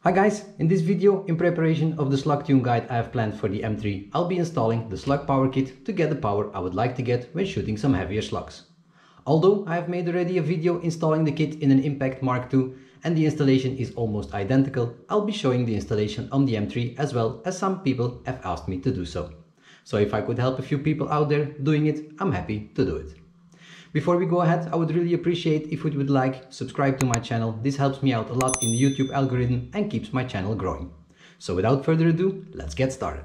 Hi guys, in this video, in preparation of the slug tune guide I have planned for the M3, I'll be installing the slug power kit to get the power I would like to get when shooting some heavier slugs. Although I have made already a video installing the kit in an Impact Mark II and the installation is almost identical, I'll be showing the installation on the M3 as well, as some people have asked me to do so. So if I could help a few people out there doing it, I'm happy to do it. Before we go ahead, I would really appreciate if you would subscribe to my channel. This helps me out a lot in the YouTube algorithm and keeps my channel growing. So without further ado, let's get started.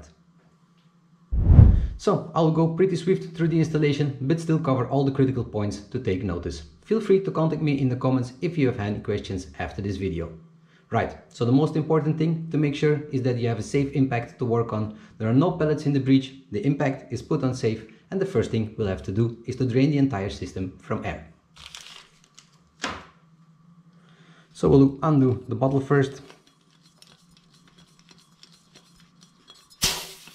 So I'll go pretty swift through the installation, but still cover all the critical points to take notice. Feel free to contact me in the comments if you have any questions after this video. Right, so the most important thing to make sure is that you have a safe impact to work on. There are no pellets in the breech, the impact is put on safe, and the first thing we'll have to do is to drain the entire system from air. So we'll undo the bottle first.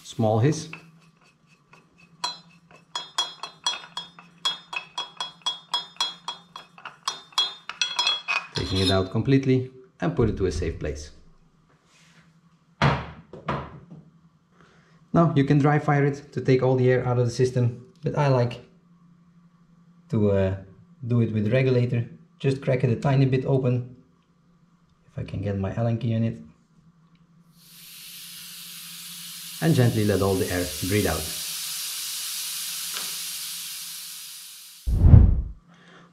Small hiss. Taking it out completely and put it to a safe place. Now you can dry fire it to take all the air out of the system, but I like to do it with the regulator. Just crack it a tiny bit open, if I can get my Allen key on it, and gently let all the air breathe out.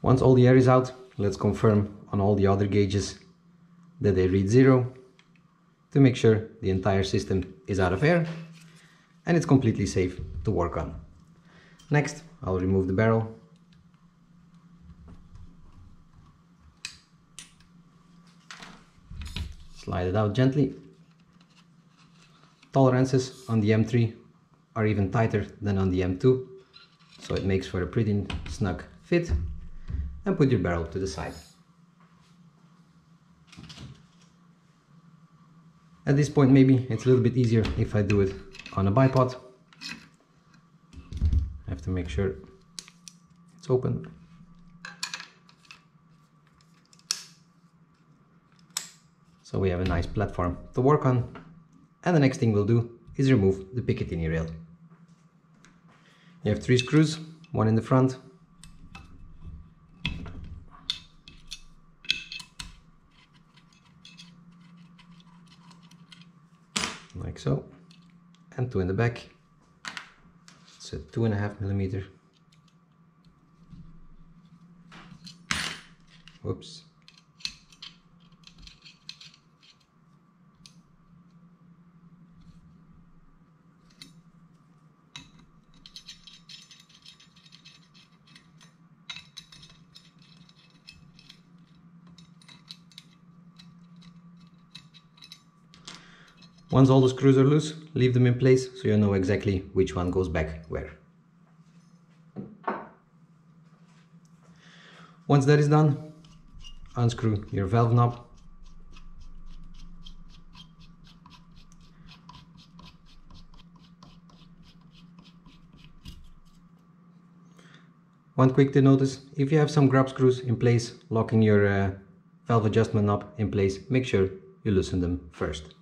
Once all the air is out, let's confirm on all the other gauges that they read 0 to make sure the entire system is out of air and it's completely safe to work on. Next, I'll remove the barrel. Slide it out gently. Tolerances on the M3 are even tighter than on the M2, so it makes for a pretty snug fit. And put your barrel to the side. At this point, maybe it's a little bit easier if I do it on a bipod. I have to make sure it's open. So we have a nice platform to work on. And the next thing we'll do is remove the Picatinny rail. You have 3 screws, one in the front, like so, and 2 in the back. It's a 2.5mm. Whoops. Once all the screws are loose, leave them in place so you know exactly which one goes back where. Once that is done, unscrew your valve knob. One quick to notice, if you have some grub screws in place locking your valve adjustment knob in place, make sure you loosen them first.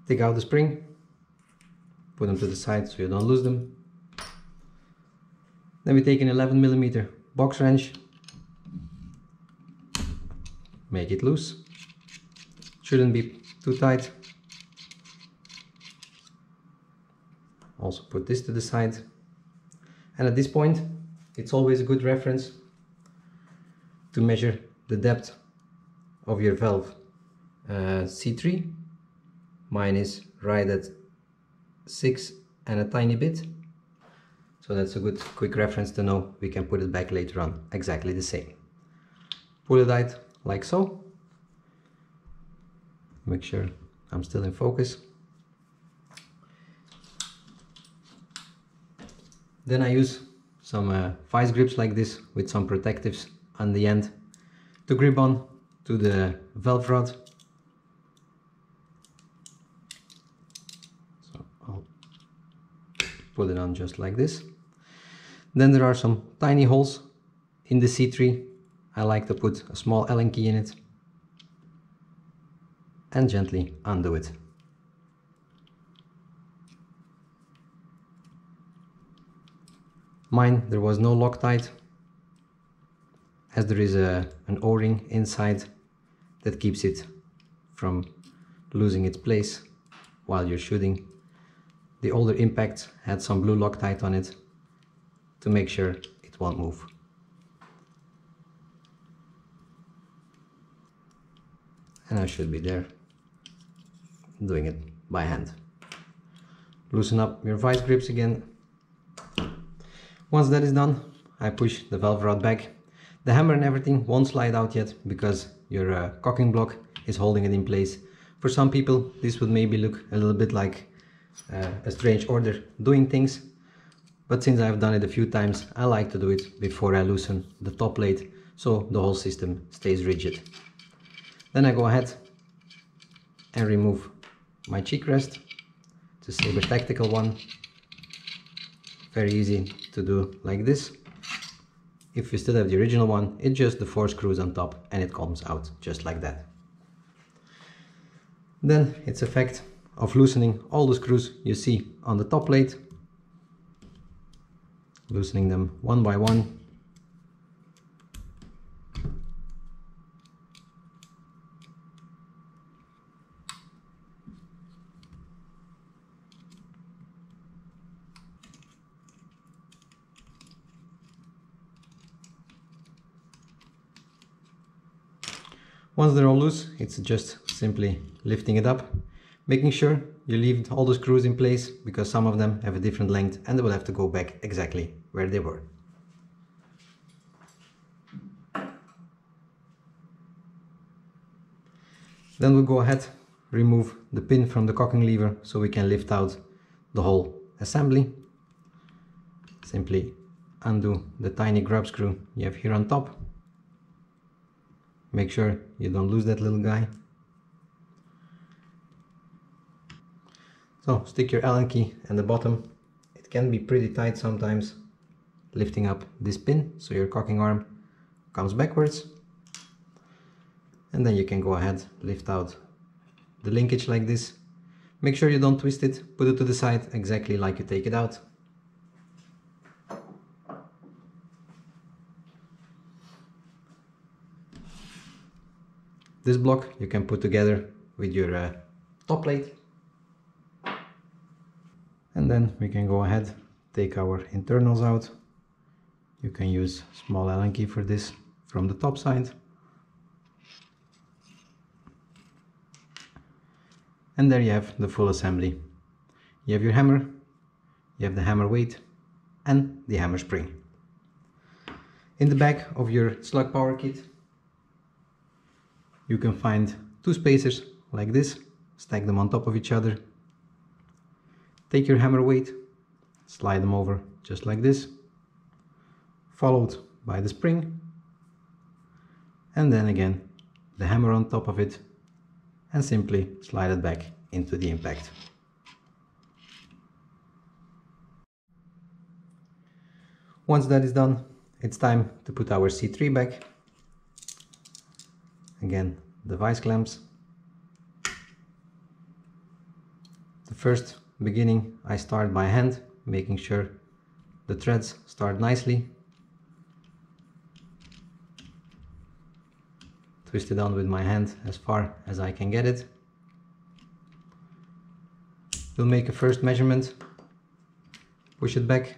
Take out the spring, put them to the side so you don't lose them. Then we take an 11mm box wrench, make it loose, shouldn't be too tight. Also put this to the side, and at this point it's always a good reference to measure the depth of your valve. C3. Mine is right at 6 and a tiny bit, so that's a good quick reference to know we can put it back later on exactly the same. Pull it out like so. Make sure I'm still in focus. Then I use some vice grips like this with some protectives on the end to grip on to the valve rod. Put it on just like this. Then there are some tiny holes in the C3. I like to put a small Allen key in it. and gently undo it. Mine, there was no Loctite, as there is an O-ring inside that keeps it from losing its place while you're shooting. The older Impacts had some blue Loctite on it to make sure it won't move. And I should be there, doing it by hand. Loosen up your vice grips again. Once that is done, I push the valve rod back. The hammer and everything won't slide out yet because your cocking block is holding it in place. For some people this would maybe look a little bit like a strange order doing things, but since I've done it a few times, I like to do it before I loosen the top plate so the whole system stays rigid. Then I go ahead and remove my cheek rest. It's a Saber Tactical one. Very easy to do like this. If you still have the original one, it's just the 4 screws on top and it comes out just like that. Then it's effect of loosening all the screws you see on the top plate. Loosening them one by one. Once they're all loose, it's just simply lifting it up, making sure you leave all the screws in place because some of them have a different length and they will have to go back exactly where they were. Then we'll go ahead, remove the pin from the cocking lever so we can lift out the whole assembly. Simply undo the tiny grub screw you have here on top. Make sure you don't lose that little guy. So stick your Allen key in the bottom. It can be pretty tight sometimes, lifting up this pin so your cocking arm comes backwards. And then you can go ahead, lift out the linkage like this. Make sure you don't twist it, put it to the side exactly like you take it out. This block you can put together with your top plate. And then we can go ahead, take our internals out. You can use small Allen key for this from the top side. And there you have the full assembly. You have your hammer, you have the hammer weight and the hammer spring. In the back of your Slug Power Kit you can find 2 spacers like this, stack them on top of each other. Take your hammer weight, slide them over just like this, followed by the spring, and then again the hammer on top of it, and simply slide it back into the impact. Once that is done, it's time to put our C3 back. Again, the vice clamps. The first beginning I start by hand, making sure the threads start nicely. Twist it on with my hand as far as I can get it. We'll make a first measurement, push it back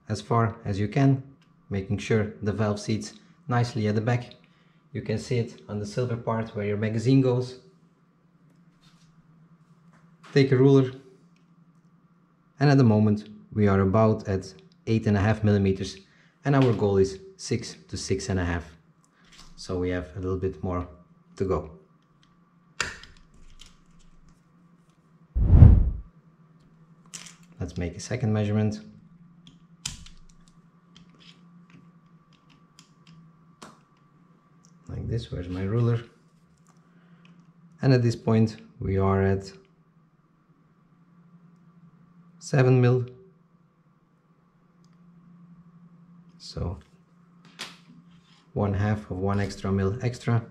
as far as you can, making sure the valve seats nicely at the back. You can see it on the silver part where your magazine goes. Take a ruler, and at the moment we are about at 8.5 millimeters and our goal is 6 to 6.5. So we have a little bit more to go. Let's make a second measurement. Like this, where's my ruler? And at this point we are at 7 mil. So 1/2 of 1 extra mil extra.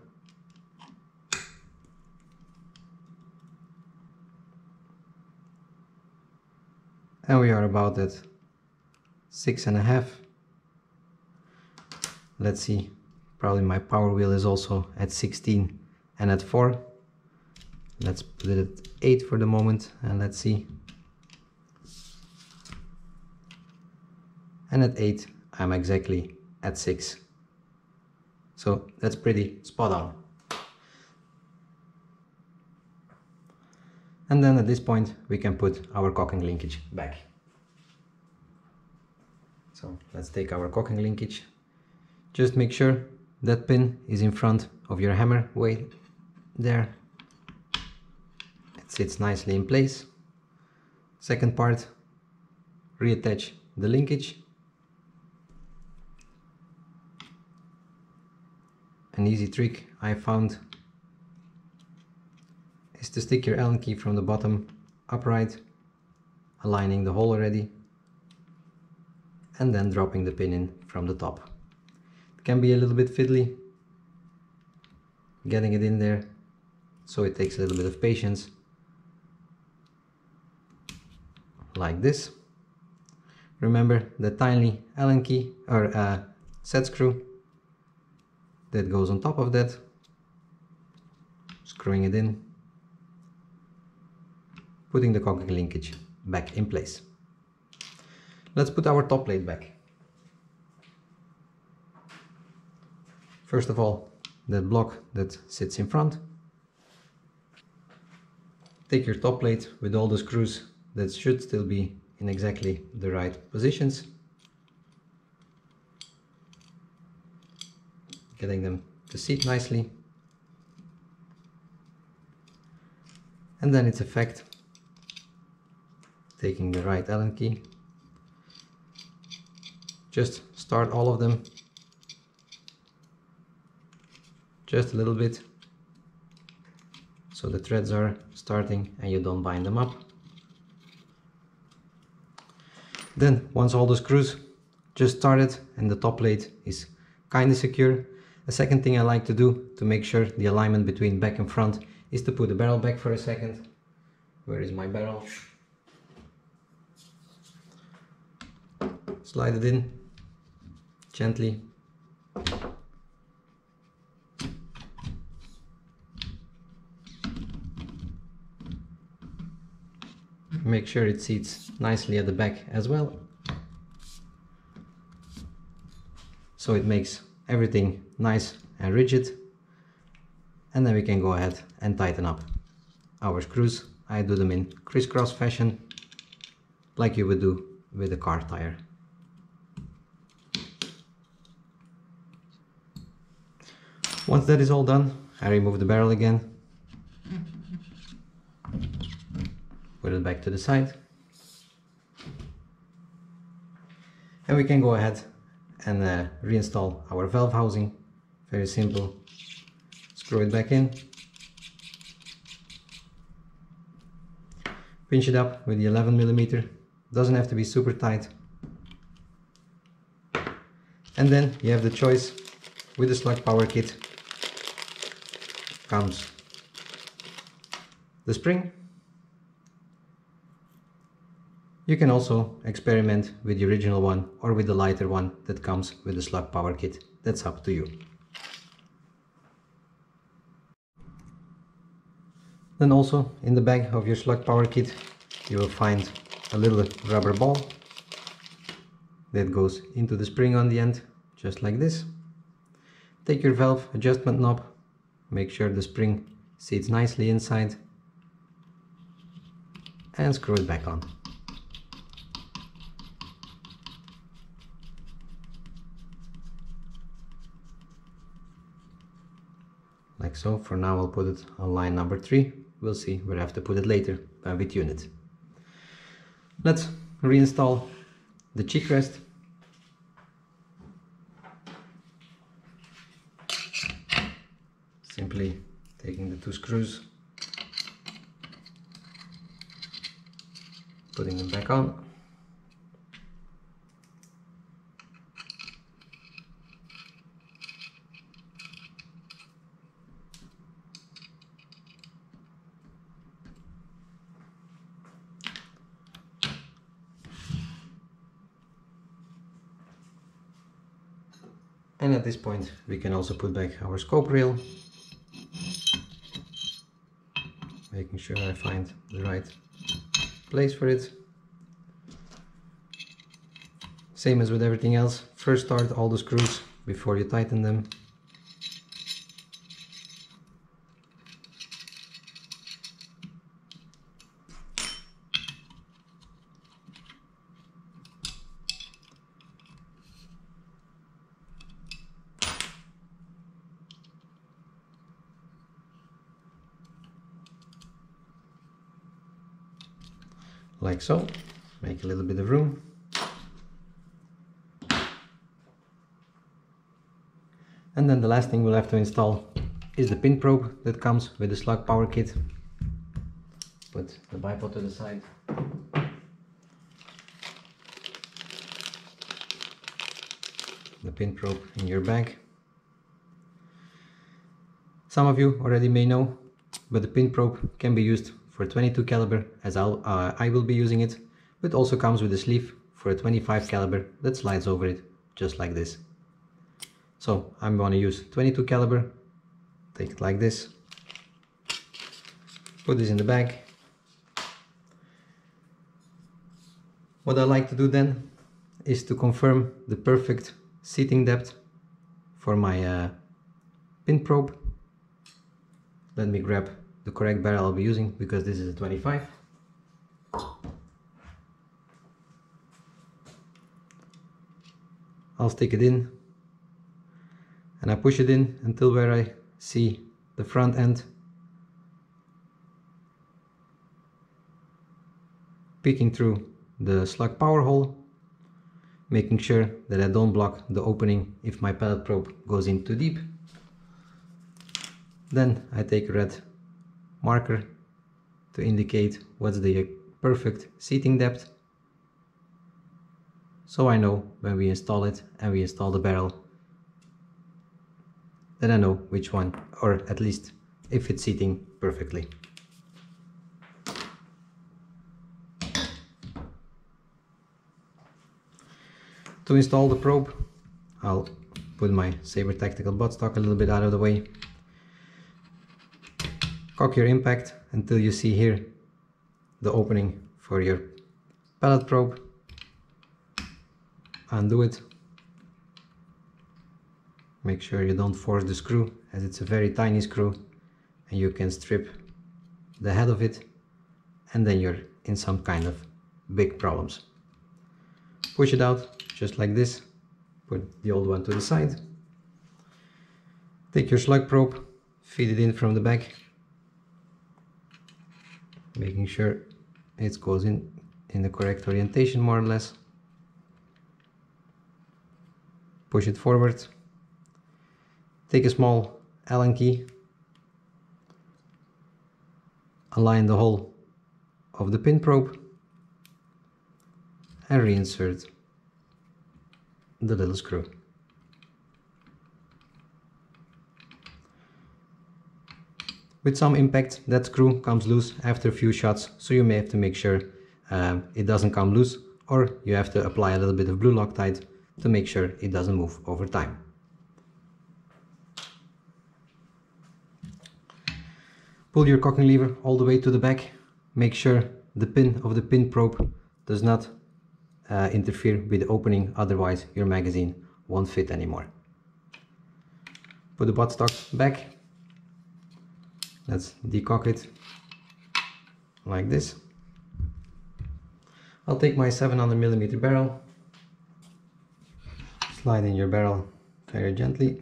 and we are about at 6.5. Let's see, probably my power wheel is also at 16 and at 4. Let's put it at 8 for the moment, and let's see. And at 8 I'm exactly at 6. So that's pretty spot on. And then at this point we can put our cocking linkage back. So let's take our cocking linkage. Just make sure that pin is in front of your hammer weight there. It sits nicely in place. Second part, reattach the linkage. An easy trick I found is to stick your Allen key from the bottom upright, aligning the hole already, and then dropping the pin in from the top. It can be a little bit fiddly getting it in there, so it takes a little bit of patience. Like this. Remember the tiny Allen key or set screw that goes on top of that, screwing it in, putting the cocking linkage back in place. Let's put our top plate back. First of all, that block that sits in front. Take your top plate with all the screws that should still be in exactly the right positions, getting them to seat nicely, and then it's effect taking the right Allen key, just start all of them just a little bit so the threads are starting and you don't bind them up. Then once all the screws just started and the top plate is kind of secure, a second thing I like to do to make sure the alignment between back and front is to put the barrel back for a second. Where is my barrel? Slide it in gently. Make sure it seats nicely at the back as well, so it makes everything nice and rigid, and then we can go ahead and tighten up our screws. I do them in crisscross fashion like you would do with a car tire. Once that is all done, I remove the barrel again, put it back to the side, and we can go ahead and reinstall our valve housing. Very simple. Screw it back in, pinch it up with the 11mm, doesn't have to be super tight, and then you have the choice. With the Slug Power Kit comes the spring. You can also experiment with the original one or with the lighter one that comes with the Slug Power Kit. That's up to you. Then also in the bag of your Slug Power Kit you will find a little rubber ball that goes into the spring on the end, just like this. Take your valve adjustment knob, make sure the spring sits nicely inside, and screw it back on. Like so. For now I'll put it on line number 3. We'll see where I have to put it later when we tune it. Let's reinstall the cheek rest. Simply taking the 2 screws, putting them back on. And at this point we can also put back our scope rail, making sure I find the right place for it. Same as with everything else, first start all the screws before you tighten them. Like so, make a little bit of room. And then the last thing we'll have to install is the pin probe that comes with the Slug Power Kit. Put the bipod to the side. The pin probe in your bag. Some of you already may know, but the pin probe can be used for 22 caliber as I will be using it, but also comes with a sleeve for a 25 caliber that slides over it, just like this. So I'm going to use 22 caliber, take it like this, put this in the bag. What I like to do then is to confirm the perfect seating depth for my pin probe. Let me grab the correct barrel I'll be using, because this is a 25. I'll stick it in and I push it in until where I see the front end peeking through the slug power hole, making sure that I don't block the opening if my pellet probe goes in too deep. Then I take a red marker to indicate what's the perfect seating depth, so I know when we install it and we install the barrel, then I know which one, or at least if it's seating perfectly. To install the probe, I'll put my Sabre Tactical buttstock a little bit out of the way. Cock your impact until you see here the opening for your pellet probe. Undo it. Make sure you don't force the screw, as it's a very tiny screw and you can strip the head of it and then you're in some kind of big problems. Push it out just like this. Put the old one to the side. Take your slug probe, feed it in from the back, making sure it goes in the correct orientation, more or less. Push it forward. Take a small Allen key, align the hole of the pin probe and reinsert the little screw. With some impact, that screw comes loose after a few shots, so you may have to make sure it doesn't come loose, or you have to apply a little bit of blue Loctite to make sure it doesn't move over time. Pull your cocking lever all the way to the back. Make sure the pin of the pin probe does not interfere with the opening, otherwise your magazine won't fit anymore. Put the buttstock back. Let's decock it like this. I'll take my 700mm barrel, slide in your barrel very gently.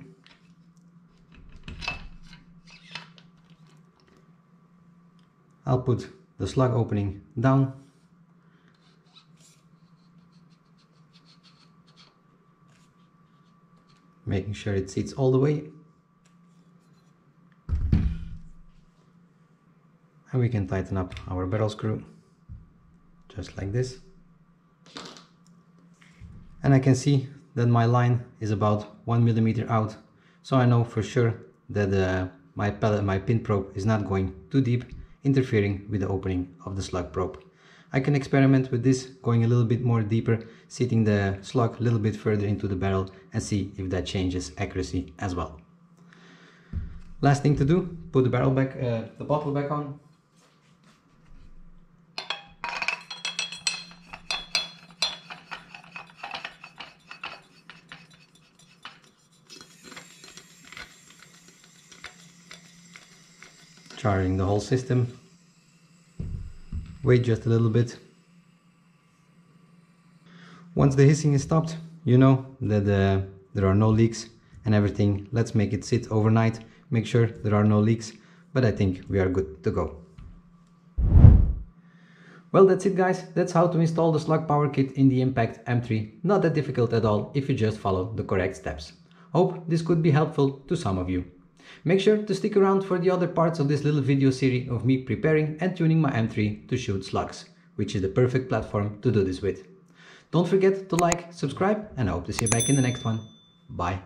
I'll put the slug opening down. Making sure it seats all the way. And we can tighten up our barrel screw, just like this. And I can see that my line is about 1mm out, so I know for sure that my pin probe is not going too deep, interfering with the opening of the slug probe. I can experiment with this, going a little bit more deeper, seating the slug a little bit further into the barrel and see if that changes accuracy as well. Last thing to do, put the barrel back, the bottle back on. Charging the whole system. Wait just a little bit. Once the hissing is stopped, you know that there are no leaks and everything. Let's make it sit overnight, make sure there are no leaks, but I think we are good to go. Well, that's it guys, that's how to install the Slug Power Kit in the Impact M3. Not that difficult at all if you just follow the correct steps. Hope this could be helpful to some of you. Make sure to stick around for the other parts of this little video series of me preparing and tuning my M3 to shoot slugs, which is the perfect platform to do this with. Don't forget to like, subscribe, and I hope to see you back in the next one. Bye.